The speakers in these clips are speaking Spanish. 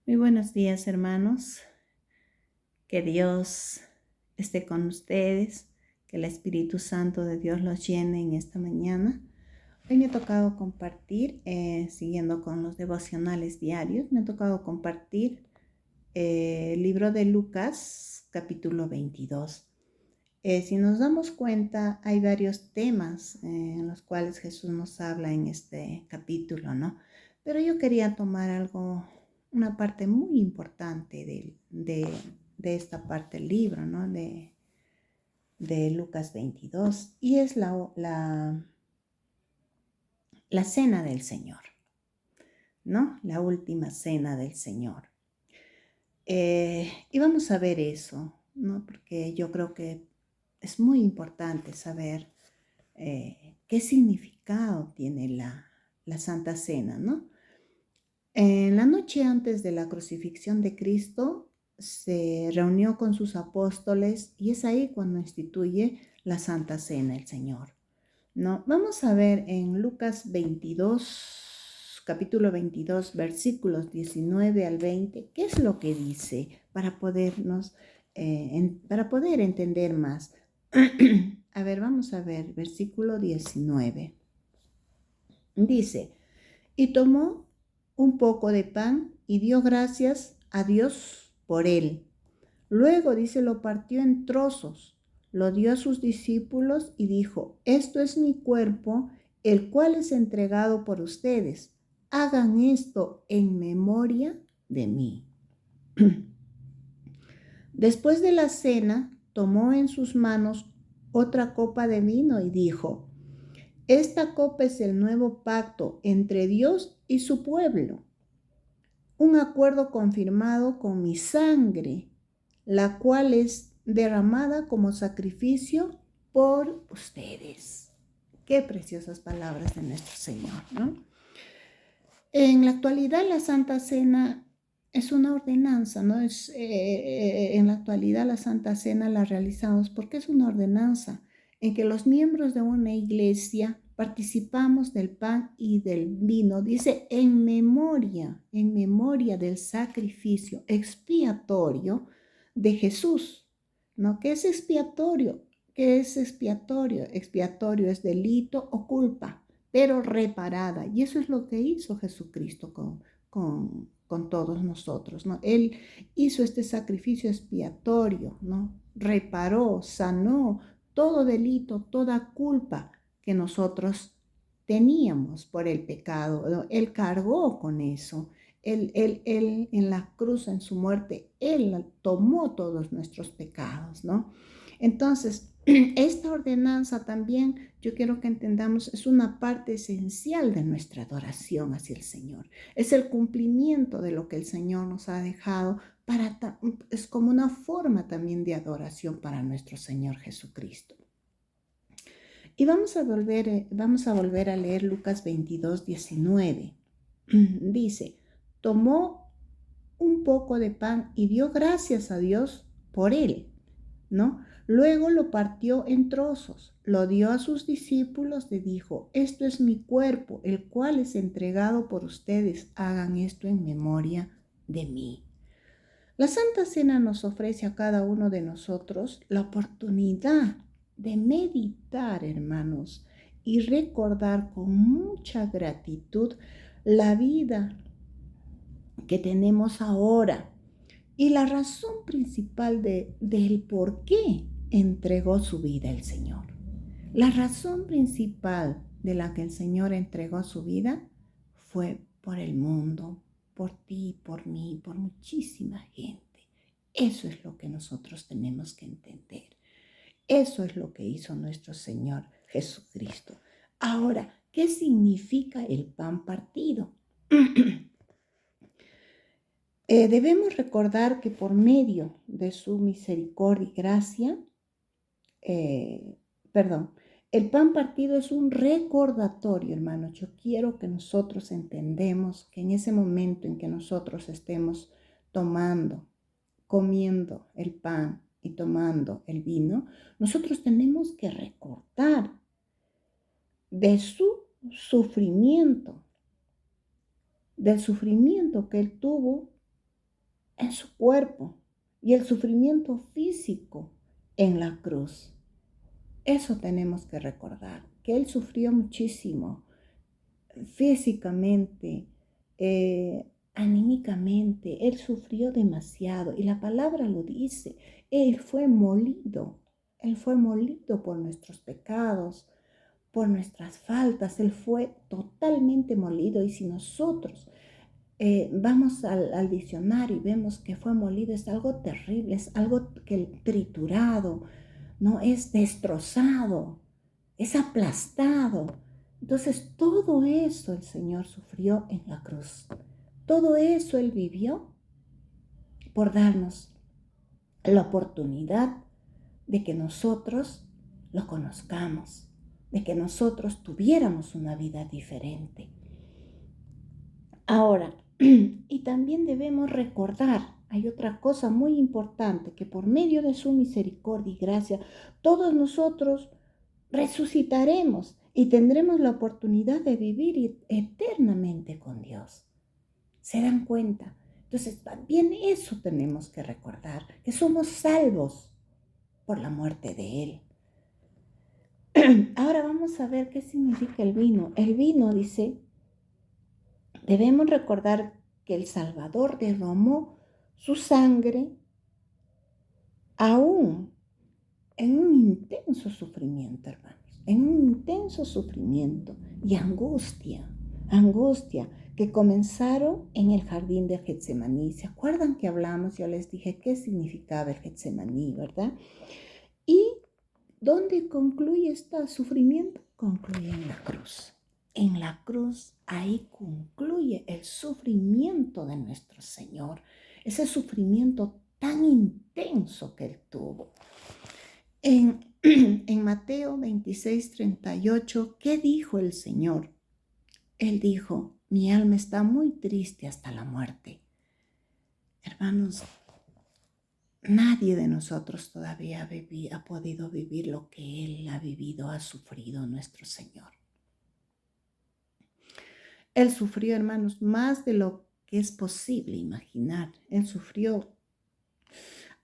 Muy buenos días, hermanos. Que Dios esté con ustedes, que el Espíritu Santo de Dios los llene en esta mañana. Hoy me ha tocado compartir, siguiendo con los devocionales diarios, me ha tocado compartir el libro de Lucas, capítulo 22. Si nos damos cuenta, hay varios temas en los cuales Jesús nos habla en este capítulo, ¿no? Pero yo quería tomar una parte muy importante de esta parte del libro, ¿no? De Lucas 22, y es la cena del Señor, ¿no? La última cena del Señor. Y vamos a ver eso, ¿no? Porque yo creo que es muy importante saber qué significado tiene la Santa Cena, ¿no? En la noche antes de la crucifixión de Cristo, se reunió con sus apóstoles y es ahí cuando instituye la Santa Cena el Señor, ¿no? Vamos a ver en Lucas 22, capítulo 22, versículos 19 al 20, qué es lo que dice para para poder entender más. A ver, vamos a ver, versículo 19. Dice, y tomó un poco de pan y dio gracias a Dios por él. Luego, dice, lo partió en trozos, lo dio a sus discípulos y dijo, esto es mi cuerpo, el cual es entregado por ustedes. Hagan esto en memoria de mí. Después de la cena, tomó en sus manos otra copa de vino y dijo, esta copa es el nuevo pacto entre Dios y su pueblo, un acuerdo confirmado con mi sangre, la cual es derramada como sacrificio por ustedes. Qué preciosas palabras de nuestro Señor, ¿no? En la actualidad la Santa Cena es una ordenanza, ¿no? En la actualidad la Santa Cena la realizamos porque es una ordenanza en que los miembros de una iglesia participamos del pan y del vino. Dice en memoria del sacrificio expiatorio de Jesús, ¿no? ¿Qué es expiatorio? ¿Qué es expiatorio? Expiatorio es delito o culpa, pero reparada. Y eso es lo que hizo Jesucristo con todos nosotros, ¿no? Él hizo este sacrificio expiatorio, ¿no? Reparó, sanó todo delito, toda culpa que nosotros teníamos por el pecado, ¿no? Él cargó con eso. Él en la cruz, en su muerte, Él tomó todos nuestros pecados, ¿no? Entonces, esta ordenanza también, yo quiero que entendamos, es una parte esencial de nuestra adoración hacia el Señor. Es el cumplimiento de lo que el Señor nos ha dejado es como una forma también de adoración para nuestro Señor Jesucristo. Y vamos a volver a leer Lucas 22, 19. Dice, tomó un poco de pan y dio gracias a Dios por él, ¿no? Luego lo partió en trozos, lo dio a sus discípulos y dijo, esto es mi cuerpo, el cual es entregado por ustedes, hagan esto en memoria de mí. La Santa Cena nos ofrece a cada uno de nosotros la oportunidad de meditar, hermanos, y recordar con mucha gratitud la vida que tenemos ahora y la razón principal del por qué entregó su vida el Señor. La razón principal de la que el Señor entregó su vida fue por el mundo, por ti, por mí, por muchísima gente. Eso es lo que nosotros tenemos que entender. Eso es lo que hizo nuestro Señor Jesucristo. Ahora, ¿qué significa el pan partido? Debemos recordar que por medio de su misericordia y gracia, el pan partido es un recordatorio, hermanos. Yo quiero que nosotros entendemos que en ese momento en que nosotros estemos comiendo el pan y tomando el vino, nosotros tenemos que recordar de su sufrimiento, del sufrimiento que Él tuvo en su cuerpo y el sufrimiento físico en la cruz. Eso tenemos que recordar, que Él sufrió muchísimo físicamente, anímicamente. Él sufrió demasiado y la palabra lo dice. Él fue molido por nuestros pecados, por nuestras faltas. Él fue totalmente molido. Y si nosotros vamos al diccionario y vemos que fue molido, es algo terrible, es algo que triturado, no es destrozado, es aplastado. Entonces todo eso el Señor sufrió en la cruz. Todo eso Él vivió por darnos la oportunidad de que nosotros lo conozcamos, de que nosotros tuviéramos una vida diferente. Ahora, y también debemos recordar, hay otra cosa muy importante, que por medio de su misericordia y gracia, todos nosotros resucitaremos y tendremos la oportunidad de vivir eternamente con Dios. ¿Se dan cuenta? Entonces, también eso tenemos que recordar, que somos salvos por la muerte de Él. Ahora vamos a ver qué significa el vino. El vino dice, debemos recordar que el Salvador derramó su sangre aún en un intenso sufrimiento, hermanos, en un intenso sufrimiento y angustia que comenzaron en el jardín de Getsemaní. ¿Se acuerdan que hablamos? Yo les dije qué significaba el Getsemaní, ¿verdad? ¿Y dónde concluye este sufrimiento? Concluye en la cruz. En la cruz, ahí concluye el sufrimiento de nuestro Señor, ese sufrimiento tan intenso que Él tuvo. En Mateo 26:38, ¿qué dijo el Señor? Él dijo, mi alma está muy triste hasta la muerte. Hermanos, nadie de nosotros todavía ha podido vivir lo que Él ha vivido, ha sufrido nuestro Señor. Él sufrió, hermanos, más de lo que es posible imaginar. Él sufrió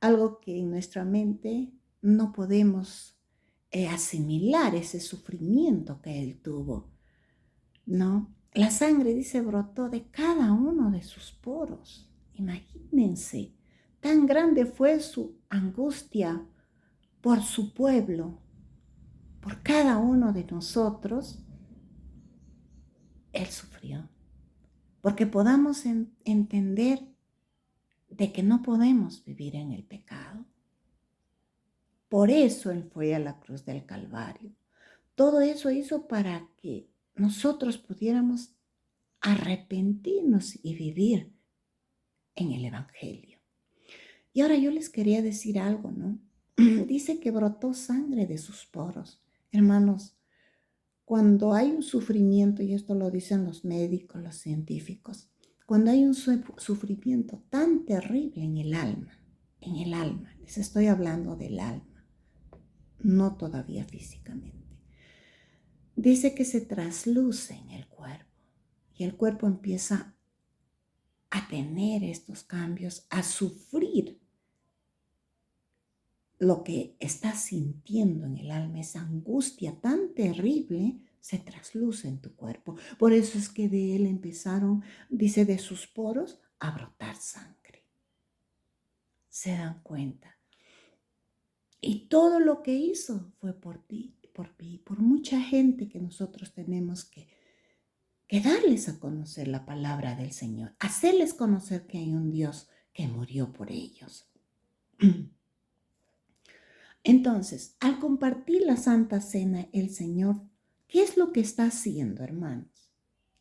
algo que en nuestra mente no podemos asimilar, ese sufrimiento que Él tuvo, ¿no? La sangre, dice, brotó de cada uno de sus poros. Imagínense, tan grande fue su angustia por su pueblo, por cada uno de nosotros. Él sufrió, porque podamos entender de que no podemos vivir en el pecado. Por eso Él fue a la cruz del Calvario. Todo eso hizo para que nosotros pudiéramos arrepentirnos y vivir en el Evangelio. Y ahora yo les quería decir algo, ¿no? Dice que brotó sangre de sus poros. Hermanos, cuando hay un sufrimiento, y esto lo dicen los médicos, los científicos, cuando hay un sufrimiento tan terrible en el alma, les estoy hablando del alma, no todavía físicamente, dice que se trasluce en el cuerpo y el cuerpo empieza a tener estos cambios, a sufrir lo que está sintiendo en el alma, esa angustia tan terrible, se trasluce en tu cuerpo. Por eso es que de él empezaron, dice, de sus poros a brotar sangre. ¿Se dan cuenta? Y todo lo que hizo fue por ti, por mí, por mucha gente que nosotros tenemos que darles a conocer la palabra del Señor, hacerles conocer que hay un Dios que murió por ellos. Entonces, al compartir la Santa Cena, el Señor, ¿qué es lo que está haciendo, hermanos?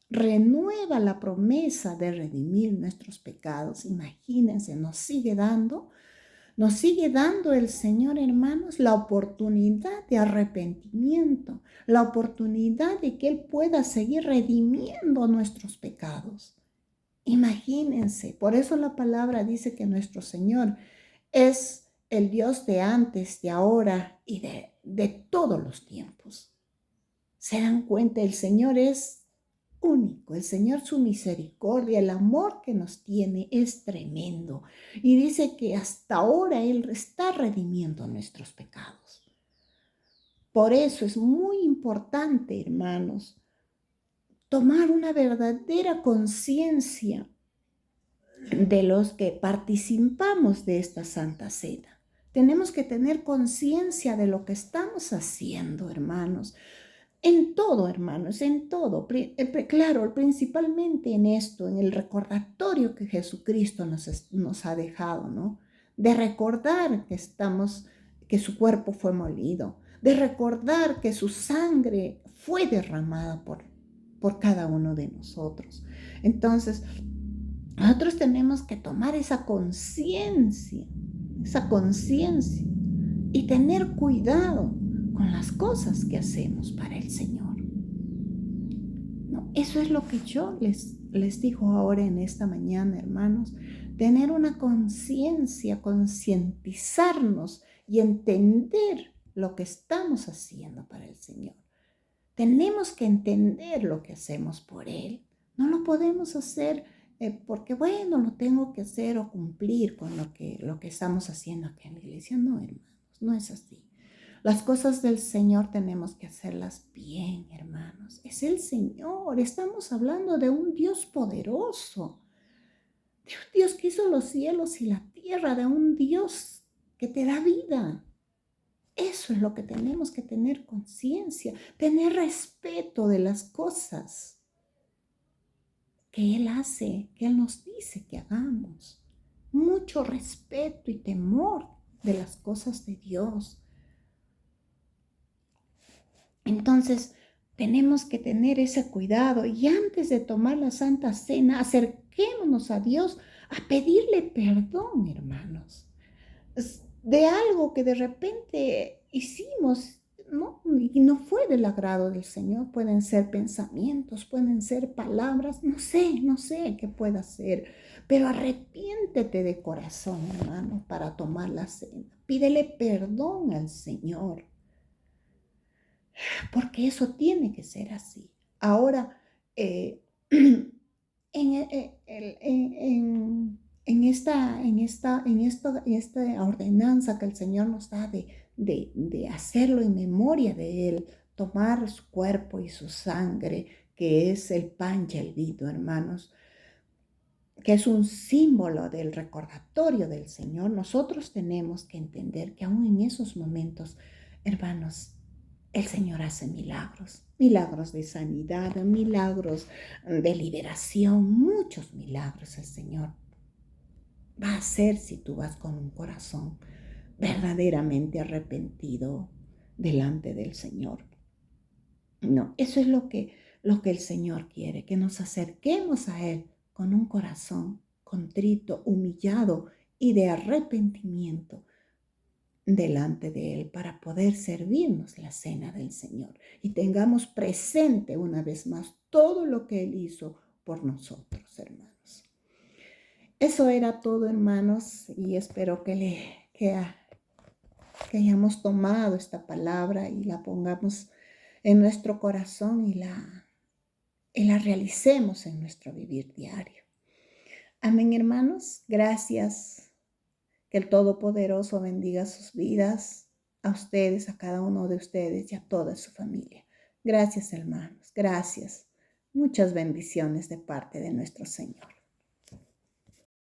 Renueva la promesa de redimir nuestros pecados. Imagínense, nos sigue dando el Señor, hermanos, la oportunidad de arrepentimiento, la oportunidad de que Él pueda seguir redimiendo nuestros pecados. Imagínense, por eso la palabra dice que nuestro Señor es el Dios de antes, de ahora y de todos los tiempos. ¿Se dan cuenta? El Señor es único. El Señor, su misericordia, el amor que nos tiene es tremendo. Y dice que hasta ahora Él está redimiendo nuestros pecados. Por eso es muy importante, hermanos, tomar una verdadera conciencia de los que participamos de esta Santa Cena. Tenemos que tener conciencia de lo que estamos haciendo, hermanos. En todo, hermanos, en todo. Claro, principalmente en esto, en el recordatorio que Jesucristo nos ha dejado, ¿no? De recordar que su cuerpo fue molido, de recordar que su sangre fue derramada por cada uno de nosotros. Entonces, nosotros tenemos que tomar esa conciencia y tener cuidado con las cosas que hacemos para el Señor. No, eso es lo que yo les digo ahora en esta mañana, hermanos. Tener una conciencia, concientizarnos y entender lo que estamos haciendo para el Señor. Tenemos que entender lo que hacemos por Él. No lo podemos hacer porque, bueno, lo tengo que hacer o cumplir con lo que estamos haciendo aquí en la iglesia. No, hermanos, no es así. Las cosas del Señor tenemos que hacerlas bien, hermanos. Es el Señor. Estamos hablando de un Dios poderoso, de un Dios que hizo los cielos y la tierra, de un Dios que te da vida. Eso es lo que tenemos que tener conciencia, tener respeto de las cosas que Él hace, que Él nos dice que hagamos. Mucho respeto y temor de las cosas de Dios. Entonces, tenemos que tener ese cuidado y antes de tomar la Santa Cena, acerquémonos a Dios a pedirle perdón, hermanos, de algo que de repente hicimos, ¿no? Y no fue del agrado del Señor. Pueden ser pensamientos, pueden ser palabras, no sé qué pueda ser, pero arrepiéntete de corazón, hermano, para tomar la cena. Pídele perdón al Señor, porque eso tiene que ser así. Ahora, en, esta ordenanza que el Señor nos da de hacerlo en memoria de Él, tomar su cuerpo y su sangre, que es el pan y el vino, hermanos, que es un símbolo del recordatorio del Señor, nosotros tenemos que entender que aún en esos momentos, hermanos, el Señor hace milagros, milagros de sanidad, milagros de liberación, muchos milagros el Señor va a hacer si tú vas con un corazón verdaderamente arrepentido delante del Señor. No, eso es lo que el Señor quiere, que nos acerquemos a Él con un corazón contrito, humillado y de arrepentimiento delante de Él para poder servirnos la cena del Señor y tengamos presente una vez más todo lo que Él hizo por nosotros, hermanos. Eso era todo, hermanos, y espero que hayamos tomado esta palabra y la pongamos en nuestro corazón y la realicemos en nuestro vivir diario. Amén, hermanos. Gracias. Que el Todopoderoso bendiga sus vidas, a ustedes, a cada uno de ustedes y a toda su familia. Gracias, hermanos. Gracias. Muchas bendiciones de parte de nuestro Señor.